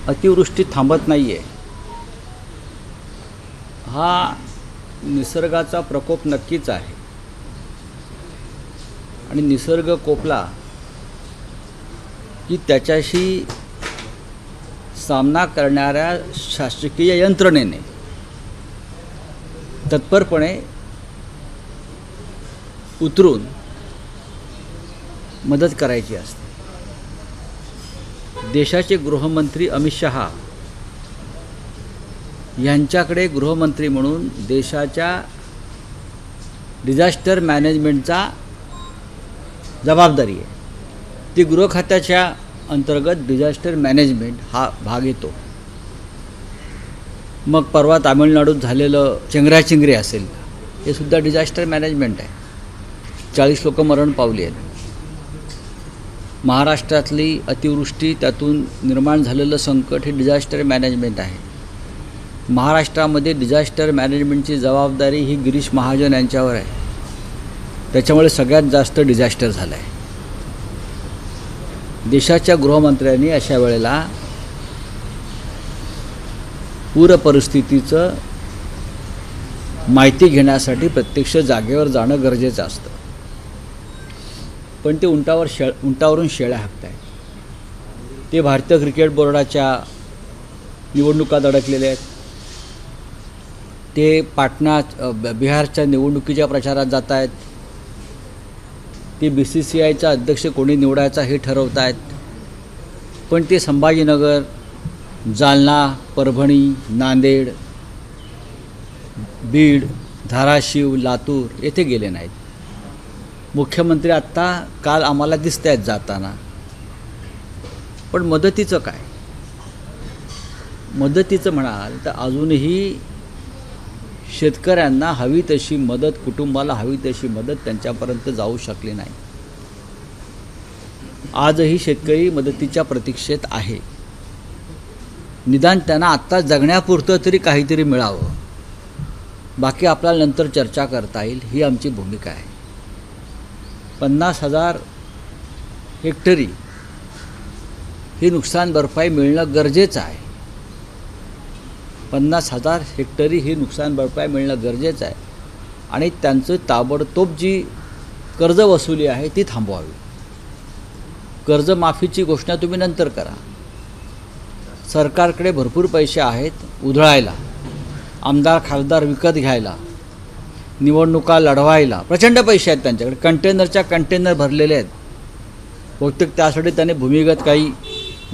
अतिवृष्टी थांबत नाही आहे. हा निसर्गाचा प्रकोप नक्कीच आहे आणि निसर्ग कोपला की त्याच्याशी सामना करणाऱ्या शासकीय यंत्रणेने तत्परपणे उतरून मदत करायची असते. देशाचे गृहमंत्री अमित शहा यांच्याकडे गृहमंत्री म्हणून देशाच्या डिझास्टर मॅनेजमेंटचा जबाबदारी आहे. ती गृह खात्याच्या अंतर्गत डिझास्टर मॅनेजमेंट हा भाग येतो. मग परवा तामिळनाडूत झालेलं चेंगराचेंगरी असेल, हे सुद्धा डिझास्टर मॅनेजमेंट आहे. 40 लोक मरण पावली आहेत. महाराष्ट्रातली अतिवृष्टी, त्यातून निर्माण झालेलं संकट हे डिझास्टर मॅनेजमेंट आहे. महाराष्ट्रामध्ये डिझास्टर मॅनेजमेंटची जबाबदारी ही गिरीश महाजन यांच्यावर आहे. त्याच्यामुळे सगळ्यात जास्त डिझास्टर झालं आहे. देशाच्या गृहमंत्र्यांनी अशा वेळेला पूर परिस्थितीचं माहिती घेण्यासाठी प्रत्यक्ष जागेवर जाणं गरजेचं असतं. पण ते उंटावरून शेळ्या हाकत आहेत. ते भारतीय क्रिकेट बोर्डाच्या निवडणुकात अडकलेले आहेत. ते पाटणा बिहारच्या निवडणुकीच्या प्रचारात जात आहेत. ते BCCIचा अध्यक्ष कोणी निवडायचा हे ठरवत आहेत. पण ते संभाजीनगर, जालना, परभणी, नांदेड, बीड, धाराशिव, लातूर येथे गेले नाहीत. मुख्यमंत्री आत्ता काल आम्हाला दिसत आहेत जाताना. पण मदतीचं काय? मदतीचं म्हणाल तर अजूनही शेतकऱ्यांना हवी तशी मदत, कुटुंबाला हवी तशी मदत त्यांच्यापर्यंत जाऊ शकली नाही. आजही शेतकरी मदतीच्या प्रतीक्षेत आहे. निदान त्यांना आत्ता जगण्यापुरतं तरी काहीतरी मिळावं, बाकी आपल्याला नंतर चर्चा करता येईल, ही आमची भूमिका आहे. 50,000 हेक्टरी ही नुकसान भरपाई मिळणं गरजेचं आहे. 50,000 हेक्टरी ही नुकसान भरपाई मिळणं गरजेचं आहे. आणि त्यांचं ताबडतोब जी कर्जवसुली आहे ती थांबवावी. कर्जमाफीची घोषणा तुम्ही नंतर करा. सरकारकडे भरपूर पैसे आहेत उधळायला, आमदार खासदार विकत घ्यायला, निवडणुका लढवायला. प्रचंड पैसे आहेत त्यांच्याकडे. कंटेनरच्या कंटेनर भरलेले आहेत. बहुतेक त्यासाठी त्यांनी भूमिगत काही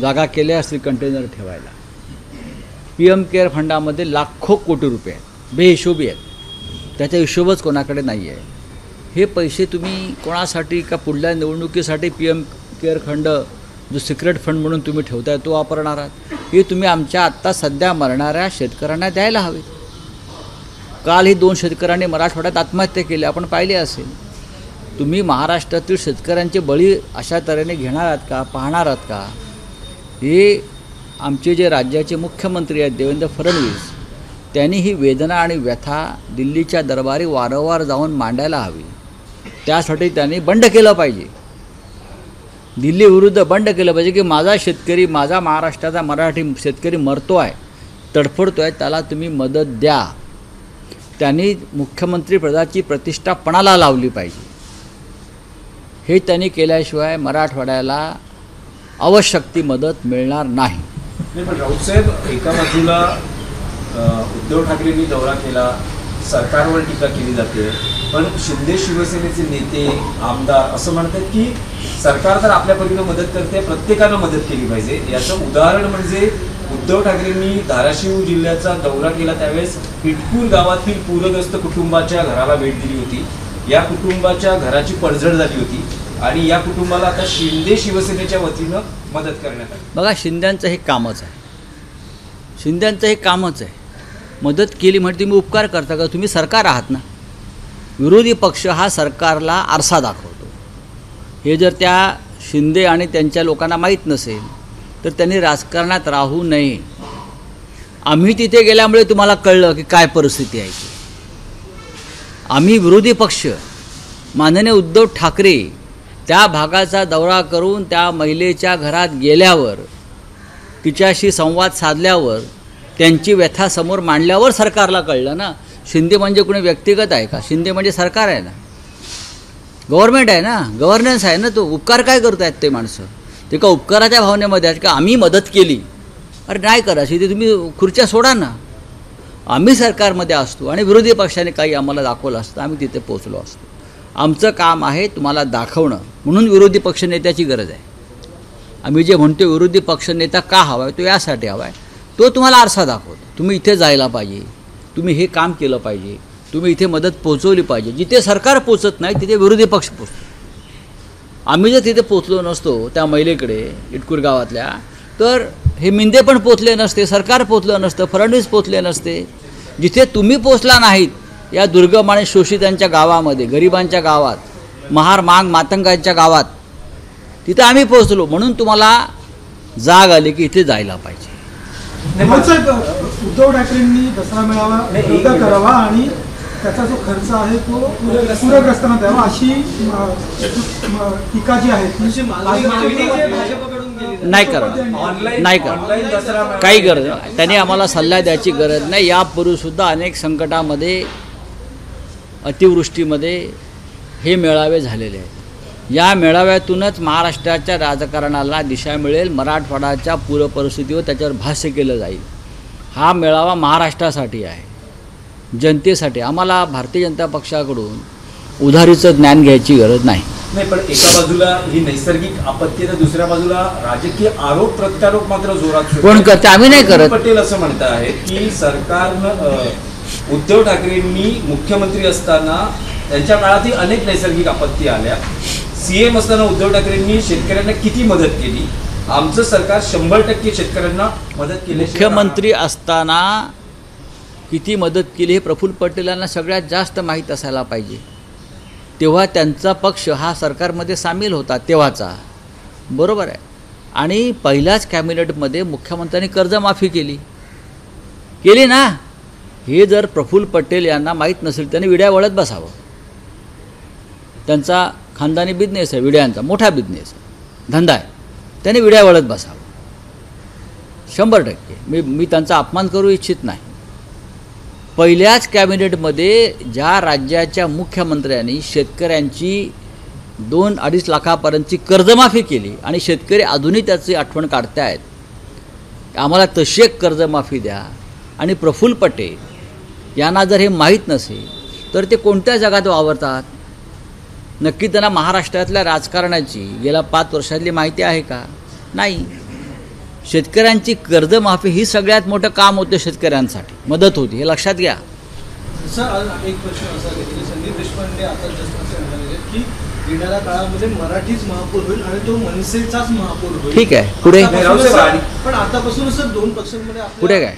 जागा केल्या असतील कंटेनर ठेवायला. PM केअर फंडामध्ये लाखो कोटी रुपये आहेत, बेहिशोबी आहेत. त्याचा हिशोबच कोणाकडे नाही आहे. हे पैसे तुम्ही कोणासाठी का पुढल्या निवडणुकीसाठी PM केअर फंड जो सिक्रेट फंड म्हणून तुम्ही ठेवताय तो वापरणार आहात? हे तुम्ही आमच्या आत्ता सध्या मरणाऱ्या शेतकऱ्यांना द्यायला हवे. काल ही 2 शेतकऱ्यांनी मराठवाड्यात आत्महत्या केली, आपण पाहिले असेल. तुम्ही महाराष्ट्रातील शेतकऱ्यांचे बळी अशा तऱ्हेने घेणार आहात का, पाहणार आहात का? हे आमचे जे राज्याचे मुख्यमंत्री आहेत देवेंद्र फडणवीस, त्यांनी ही वेदना आणि व्यथा दिल्लीच्या दरबारी वारंवार जाऊन मांडायला हवी. त्यासाठी त्यांनी बंड केलं पाहिजे. दिल्लीविरुद्ध बंड केलं पाहिजे की माझा शेतकरी, माझा महाराष्ट्राचा मराठी शेतकरी मरतो आहे, तडफडतो आहे, त्याला तुम्ही मदत द्या. त्यांनी मुख्यमंत्रीपदाची प्रतिष्ठा पणाला लावली पाहिजे. हे त्यांनी केल्याशिवाय मराठवाड्याला आवश्यक ती मदत मिळणार नाही. पण राऊतसाहेब, एका बाजूला उद्धव ठाकरेंनी दौरा केला, सरकारवर टीका केली जाते, पण शिंदे शिवसेनेचे नेते, आमदार असं म्हणतात की सरकार तर आपल्या परीने मदत करते, प्रत्येकानं मदत केली पाहिजे. याचं उदाहरण म्हणजे उद्धव ठाकरेंनी धाराशिव जिल्ह्याचा दौरा केला, त्यावेळेस हिटपूर गावातील पूरग्रस्त कुटुंबाच्या घराला भेट दिली होती. या कुटुंबाच्या घराची पडझड झाली होती आणि या कुटुंबाला आता शिंदे शिवसेनेच्या वतीनं मदत करण्यात आली. बघा, शिंद्यांचं हे कामच आहे. शिंद्यांचं हे कामच आहे. मदत केली म्हणजे तुम्ही उपकार करता का? तुम्ही सरकार आहात ना. विरोधी पक्ष हा सरकारला आरसा दाखवतो. हे जर त्या शिंदे आणि त्यांच्या लोकांना माहीत नसेल तर त्यांनी राजकारणात राहू नये. आम्ही तिथे गेल्यामुळे तुम्हाला कळलं की काय परिस्थिती आहे. आम्ही विरोधी पक्ष माननीय उद्धव ठाकरे त्या भागाचा दौरा करून त्या महिलेच्या घरात गेल्यावर तिच्याशी संवाद साधल्यावर त्यांची व्यथा समोर मांडल्यावर सरकारला कळलं ना, शिंदे म्हणजे कोणी व्यक्तिगत आहे का? शिंदे म्हणजे सरकार आहे ना, गव्हर्नमेंट आहे ना, गव्हर्नन्स आहे ना. तो उपकार काय करत आहेत ते माणसं? ते का उपकाराच्या भावनेमध्ये आहेत का आम्ही मदत केली? अरे नाही करायची ते, तुम्ही खुर्च्या सोडा ना. आम्ही सरकारमध्ये असतो आणि विरोधी पक्षाने काही आम्हाला दाखवलं असतं, आम्ही तिथे पोचलो असतो. आमचं काम आहे तुम्हाला दाखवणं, म्हणून विरोधी पक्षनेत्याची गरज आहे. आम्ही जे म्हणतो विरोधी पक्षनेता का हवा आहे, तो यासाठी हवा आहे, तो तुम्हाला आरसा दाखवतो. तुम्ही इथे जायला पाहिजे, तुम्ही हे काम केलं पाहिजे, तुम्ही इथे मदत पोचवली पाहिजे. जिथे सरकार पोचत नाही तिथे विरोधी पक्ष पोचतो. आम्ही जर तिथे पोचलो नसतो त्या महिलेकडे इटकूर गावातल्या, तर हे मिंदे पण पोचले नसते, सरकार पोचलं नसतं, फडणवीस पोचले नसते. जिथे तुम्ही पोचला नाहीत, या दुर्गम आणि शोषितांच्या गावामध्ये, गरिबांच्या गावात, महार मांग मातंगांच्या गावात, तिथे आम्ही पोचलो. म्हणून तुम्हाला जाग आली की इथे जायला पाहिजे. उद्धव ठाकरेंनी दसरा मेळावा रद्द करावा आणि त्याचा जो खर्च आहे तो पूरग्रस्तांना द्यावा, अशी टीका जी आहे नाही करणार, नाही करणार, काही गरज नाही. त्यांनी आम्हाला सल्ला द्यायची गरज नाही. यापूर्वीसुद्धा अनेक संकटामध्ये, अतिवृष्टीमध्ये हे मेळावे झालेले आहेत. या मेळाव्यातूनच महाराष्ट्राच्या राजकारणाला दिशा मिळेल, मराठवाड्याच्या पूरपरिस्थितीवर त्याच्यावर भाष्य केलं जाईल. हा मेळावा महाराष्ट्रासाठी आहे, जनतेसाठी. आम्हाला भारतीय जनता पक्षाकडून उधारीचं ज्ञान घ्यायची गरज नाही. पण एका बाजूला ही नैसर्गिक आपत्ती तर दुसऱ्या बाजूला राजकीय आरोप प्रत्यारोप मात्र जोरात कोण करते? आम्ही नाही करत. पटेल असं म्हणत आहेत की सरकारनं उद्धव ठाकरेंनी मुख्यमंत्री असताना त्यांच्या काळातही अनेक नैसर्गिक आपत्ती आल्या. सीएम असताना उद्धव ठाकरेंनी शेतकऱ्यांना किती मदत केली? आमचं सरकार 100% शेतकऱ्यांना मदत केली. मुख्यमंत्री असताना किती मदत केली हे प्रफुल्ल पटेलांना सगळ्यात जास्त माहीत असायला पाहिजे. तेव्हा त्यांचा पक्ष हा सरकारमध्ये सामील होता तेव्हाचा, बरोबर आहे. आणि पहिल्याच कॅबिनेटमध्ये मुख्यमंत्र्यांनी कर्जमाफी केली ना. हे जर प्रफुल्ल पटेल यांना माहीत नसेल, त्यांनी विड्या वळत बसावं. त्यांचा खानदानी बिझनेस आहे, विड्यांचा मोठा बिझनेस आहे, धंदा आहे. त्यांनी विड्या वळत बसावं 100%. मी त्यांचा अपमान करू इच्छित नाही. पहिल्याच कॅबिनेटमध्ये ज्या राज्याच्या मुख्यमंत्र्यांनी शेतकऱ्यांची 2-2.5 लाखापर्यंतची कर्जमाफी केली आणि शेतकरी अजूनही त्याची आठवण काढतायत, आम्हाला तशी एक कर्जमाफी द्या. आणि प्रफुल्ल पटेल यांना जर हे माहीत नसेल तर ते कोणत्या जगात वावरतात? नक्की त्यांना महाराष्ट्रातल्या राजकारणाची गेल्या 5 वर्षातली माहिती आहे का? नाही. शेतकऱ्यांची कर्जमाफी ही सगळ्यात मोठं काम होतं, शेतकऱ्यांसाठी मदत होती, हे लक्षात घ्या. सर, एक प्रश्न असा की संदीप देशपांडे आता जस्ट असे म्हणाले की येणाऱ्या काळामध्ये मराठीच महापौर होईल आणि तो मनसेचाच महापौर होईल. ठीक आहे, पुढे. पण आतापासून सर 2 पक्षांमध्ये पुढे काय?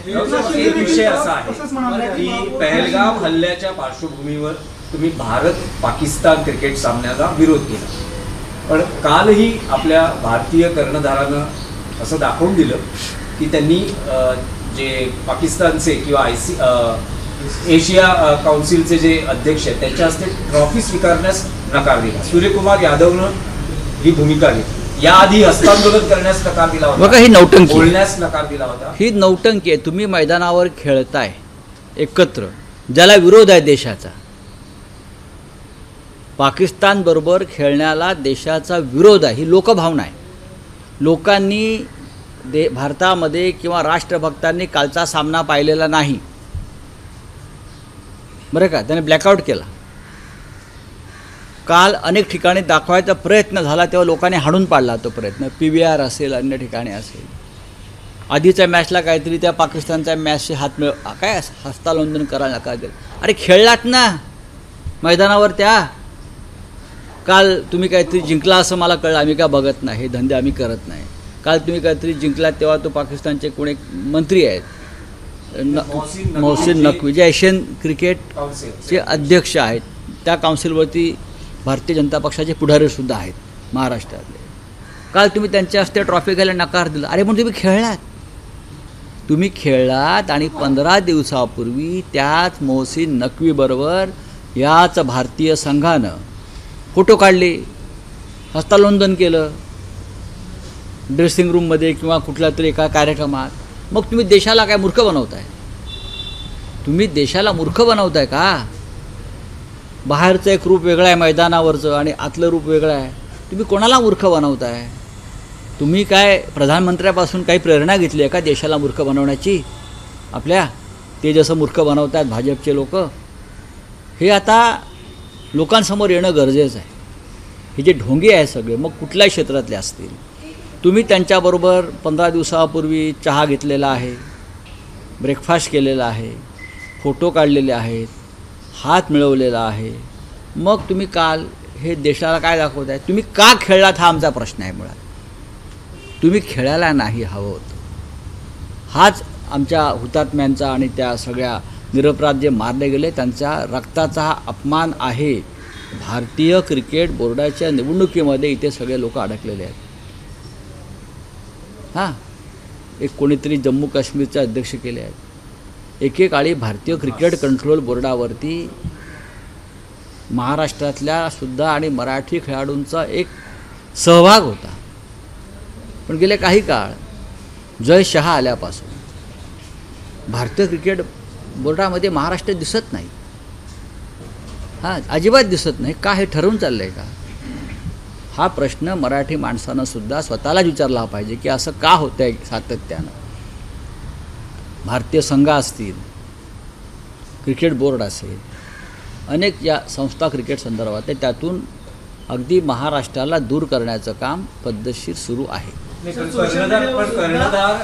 एक विषय असा आहे की पहलगाम हल्ल्याच्या पार्श्वभूमीवर तुम्ही भारत पाकिस्तान क्रिकेट सामन्याचा विरोध केला, पण कालही आपल्या भारतीय कर्णधारानं असं दाखवून दिलं की त्यांनी जे पाकिस्तानचे किंवा एशिया काउन्सिलचे जे अध्यक्ष आहेत त्यांच्या हस्ते ट्रॉफी स्वीकारण्यास नकार दिला. सूर्यकुमार यादवनं ही भूमिका घेतली. याआधी हस्तांदोलन करण्यास नकार दिला होता, बघा ही नौटंकी, बोलण्यास नकार दिला होता. ही नौटंकी आहे. तुम्ही मैदानावर खेळताय एकत्र, ज्याला विरोध आहे देशाचा. पाकिस्तानबरोबर खेळण्याला देशाचा विरोध आहे, ही लोकभावना आहे. लोकांनी भारतामध्ये किंवा राष्ट्रभक्तांनी कालचा सामना पाहिलेला नाही, बरं का. त्याने ब्लॅकआउट केला. काल अनेक ठिकाणी दाखवायचा प्रयत्न झाला, तेव्हा लोकांनी हाणून पाडला तो प्रयत्न. PVR असेल, अन्य ठिकाणी असेल. आधीच्या मॅचला काहीतरी त्या पाकिस्तानच्या मॅचशी काय हस्तांदोलन करायला नकार दिलं. अरे खेळलात ना मैदानावर त्या. काल तुम्ही काहीतरी जिंकला असं मला कळलं, आम्ही काय बघत नाही, हे धंदे आम्ही करत नाही. काल तुम्ही काहीतरी जिंकलात तेव्हा तो पाकिस्तानचे कोणी मंत्री आहेत, मोहसिन नकवी, जे एशियन क्रिकेटचे अध्यक्ष आहेत. त्या काउन्सिलवरती भारतीय जनता पक्षाचे पुढारीसुद्धा आहेत महाराष्ट्रातले. काल तुम्ही त्यांच्या हस्ते ट्रॉफी घ्यायला नकार दिला. अरे पण तुम्ही खेळलात आणि 15 दिवसापूर्वी त्याच मोहसिन नकवीबरोबर याच भारतीय संघानं फोटो काढले, हस्तांदोलन केलं. ड्रेसिंग रूममध्ये किंवा कुठल्या तरी एका कार्यक्रमात, मग तुम्ही देशाला काय मूर्ख बनवताय? तुम्ही देशाला मूर्ख बनवताय का? बाहेरचं एक रूप वेगळं आहे मैदानावरचं आणि आतलं रूप वेगळं आहे. तुम्ही कोणाला मूर्ख बनवताय? तुम्ही काय प्रधानमंत्र्यापासून काही प्रेरणा घेतली आहे का देशाला मूर्ख बनवण्याची आपल्या? ते जसं मूर्ख बनवतात भाजपचे लोक, हे आता लोकांसमोर येणं गरजेचं आहे. हे जे ढोंगे आहे सगळे, मग कुठल्याही क्षेत्रातले असतील, तुम्ही त्यांच्याबरोबर 15 दिवसापूर्वी चहा घेतलेला आहे, ब्रेकफास्ट केलेला आहे, फोटो काढलेले आहेत, हात मिळवलेला आहे. मग तुम्ही काल हे देशाला काय दाखवत आहे? तुम्ही का खेळलात हा आमचा प्रश्न आहे. मुळात तुम्ही खेळायला नाही हवं होतं. हाच आमच्या हुतात्म्यांचा आणि त्या सगळ्या निरपराध जे मारले गेले त्यांच्या रक्ताचा हा अपमान आहे. भारतीय क्रिकेट बोर्डाच्या निवडणुकीमध्ये इथे सगळे लोक अडकलेले आहेत. हां, एक कोणीतरी जम्मू काश्मीरचे अध्यक्ष केले आहेत. एकेकाळी भारतीय क्रिकेट कंट्रोल बोर्डावरती महाराष्ट्रातल्या सुद्धा आणि मराठी खेळाडूंचा एक सहभाग होता. पण गेले काही काळ जय शहा आल्यापासून भारतीय क्रिकेट बोर्डामध्ये महाराष्ट्र दिसत नाही. हां, अजिबात दिसत नाही. का हे ठरवून चाललं आहे का? हा प्रश्न मराठी माणसानं सुद्धा स्वतःलाच विचारला पाहिजे की असं का होतं आहे सातत्यानं. भारतीय संघ असतील, क्रिकेट बोर्ड असेल, अनेक या संस्था क्रिकेट संदर्भात आहे, त्यातून अगदी महाराष्ट्राला दूर करण्याचं काम पद्धतशीर सुरू आहे. कर्णधार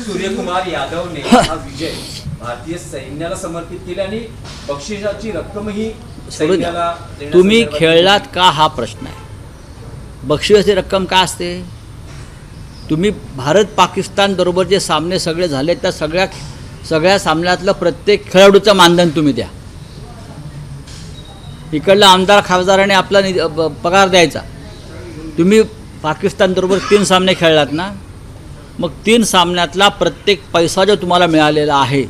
सूर्यकुमार यादवने हा विजय भारतीय सैन्याला समर्पित केला आणि बक्षिसाची रक्कमही सैन्याला देण्याचा तुम्ही खेळलात का हा प्रश्न आहे. बक्षिसाची रक्कम का असते? तुम्ही भारत पाकिस्तान बरोबर जे सामने सगळे झाले त्या सगळ्या सामन्यातलं प्रत्येक खेळाडूचं मानधन तुम्ही द्या. इकडला आमदार खासदाराने आपला पगार द्यायचा. तुम्ही पाकिस्तानबरोबर 3 सामने खेळलात ना, मग 3 सामन्यातला प्रत्येक पैसा जो तुम्हाला मिळालेला आहे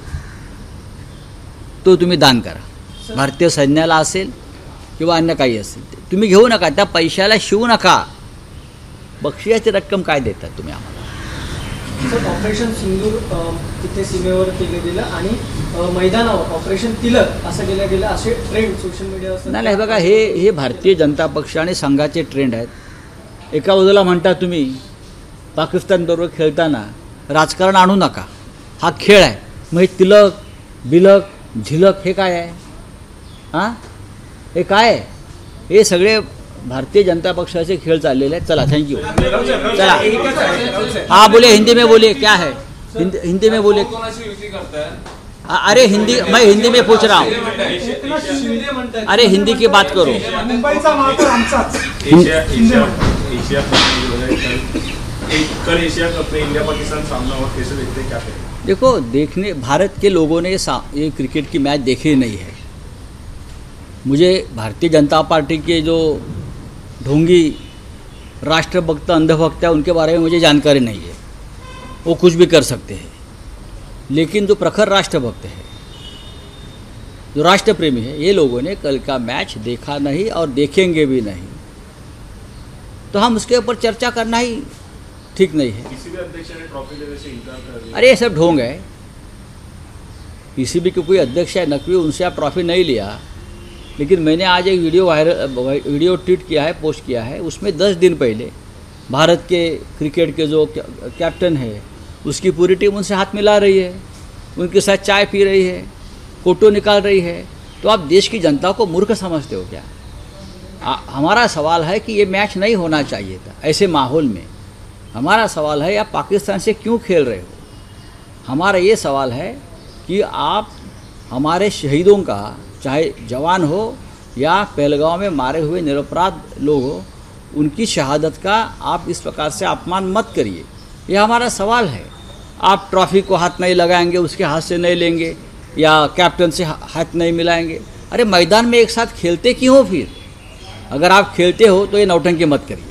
तो तुम्ही दान करा. भारतीय सैन्याला असेल किंवा अन्य काही असेल ते तुम्ही घेऊ नका. त्या पैशाला शिवू नका. बक्षिसाची रक्कम काय देतात तुम्ही आम्हाला? सर, ऑपरेशन सिंदूर तिथे सीमेवर केले गेलं आणि मैदानावर ऑपरेशन तिलक असं केलं गेलं, असे ट्रेंड सोशल मीडियावर. नाही बघा, हे भारतीय जनता पक्ष आणि संघाचे ट्रेंड आहेत. एका बाजूला म्हणता तुम्ही पाकिस्तानबरोबर खेळताना राजकारण आणू नका, हा खेळ आहे. मग हे तिलक बिलक झिलक हे काय आहे? हां, हे काय आहे? हे सगळे भारतीय जनता पक्षाचे खेळ चाललेले आहेत. चला, थैंक यू. चला, हाँ बोले, हिंदी में बोलिए. क्या है? हिंदी में बोले. अरे हिंदी, मैं हिंदी में पूछ रहा हूँ. अरे हिंदी की बात करो. एशिया कप में इंडिया पाकिस्तान सामना हुआ, कैसे देखते हैं, क्या करें? देखो, देखने भारत के लोगों ने ये क्रिकेट की मैच देखी नहीं है. मुझे भारतीय जनता पार्टी के जो ढोंगी राष्ट्रभक्त अंधभक्त है उनके बारे में मुझे जानकारी नहीं है. वो कुछ भी कर सकते हैं. लेकिन जो प्रखर राष्ट्रभक्त है, जो राष्ट्रप्रेमी है, ये लोगों ने कल का मैच देखा नहीं और देखेंगे भी नहीं. तो हम उसके ऊपर चर्चा करना ही ठीक नहीं है. किसी भी अध्यक्ष ने ट्रॉफी देने से इनकार कर दिया. अरे ये सब ढोंग है. पीसीबी के कोई अध्यक्ष है नकवी, उनसे आप ट्रॉफी नहीं लिया. लेकिन मैंने आज एक वीडियो ट्वीट किया है, पोस्ट किया है. उसमें 10 दिन पहले भारत के क्रिकेट के जो कैप्टन है उसकी पूरी टीम उनसे हाथ मिला रही है, उनके साथ चाय पी रही है, फ़ोटो निकाल रही है. तो आप देश की जनता को मूर्ख समझते हो क्या? हमारा सवाल है कि ये मैच नहीं होना चाहिए था ऐसे माहौल में. हमारा सवाल है आप पाकिस्तान से क्यों खेल रहे हो? हमारा ये सवाल है कि आप हमारे शहीदों का, चाहे जवान हो या पहलगांव में मारे हुए निरपराध लोग हो, उनकी शहादत का आप इस प्रकार से अपमान मत करिए. ये हमारा सवाल है. आप ट्रॉफी को हाथ नहीं लगाएंगे, उसके हाथ से नहीं लेंगे या कैप्टन से हाथ नहीं मिलाएंगे. अरे मैदान में एक साथ खेलते क्यों हो? फिर अगर आप खेलते हो तो ये नौटंकी मत करिए.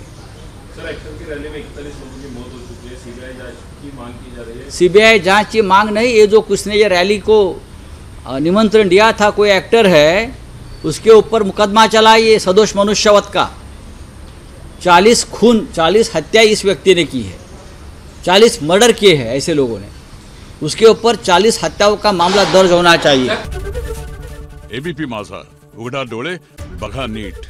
सर, एक्टर की रैली में 41 लोगों की मौत हो चुकी है. सीबीआई जांच की मांग की जा रही है. सीबीआई जांच की मांग नहीं, ये जो किसने ये रैली को निमंत्रण दिया था, कोई एक्टर है, उसके ऊपर मुकदमा चला ये सदोष मनुष्यवत का. 40 खून 40 हत्या इस व्यक्ति ने की है. 40 मर्डर किए हैं ऐसे लोगों ने, उसके ऊपर 40 हत्याओं का मामला दर्ज होना चाहिए। एबीपी माझा, उघडा डोळे बघा नीट।